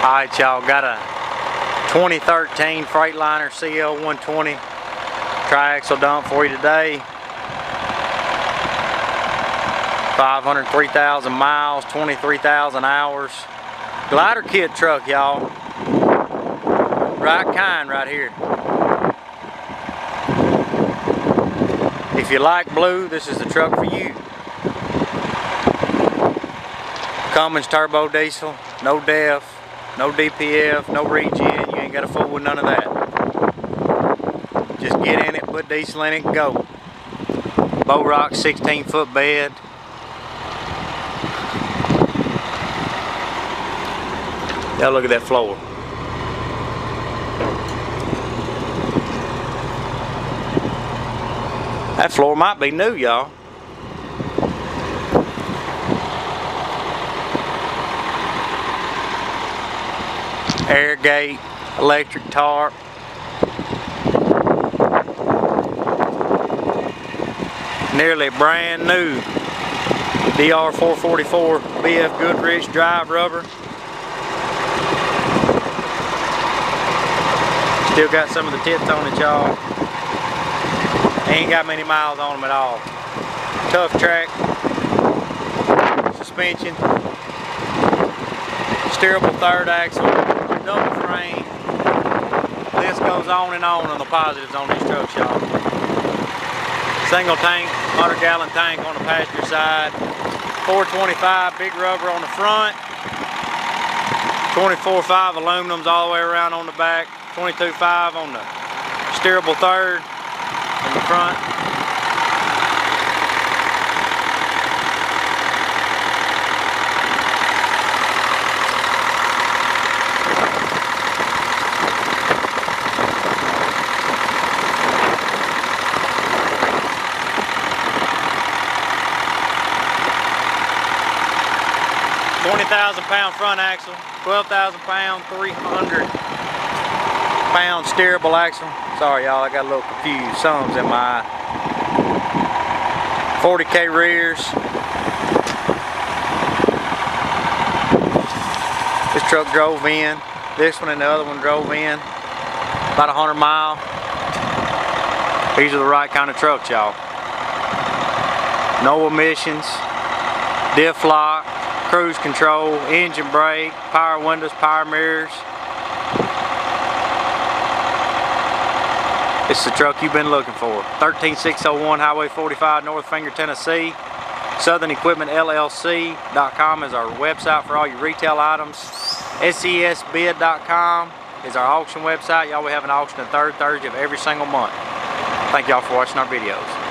Alright y'all, got a 2013 Freightliner CL120 triaxle dump for you today. 503,000 miles, 23,000 hours. Glider kit truck, y'all. Right kind right here. If you like blue, this is the truck for you. Cummins turbo diesel, no DIFF, no DPF, no regen. You ain't got to fool with none of that. Just get in it, put diesel in it, and go. BEAU-ROC 16-foot bed. Y'all look at that floor. That floor might be new, y'all. Air gate, electric tarp. Nearly brand new DR444 BF Goodrich drive rubber. Still got some of the tips on it, y'all. Ain't got many miles on them at all. Tough track suspension. Steerable third axle. Double frame. This goes on the positives on these trucks, y'all. Single tank, 100-gallon tank on the passenger side. 425 big rubber on the front. 24.5 aluminums all the way around on the back. 22.5 on the steerable third in the front. £20,000 front axle, 12,000 pound, 300-pound steerable axle. Sorry y'all, I got a little confused. Something's in my eye. 40K rears. This truck drove in. This one and the other one drove in. About 100 miles. These are the right kind of trucks, y'all. No emissions. Diff lock. Cruise control, engine brake, power windows, power mirrors. It's the truck you've been looking for. 13601 Highway 45, North Finger, Tennessee. SouthernEquipmentLLC.com is our website for all your retail items. SESbid.com is our auction website. Y'all, we have an auction the third Thursday of every single month. Thank y'all for watching our videos.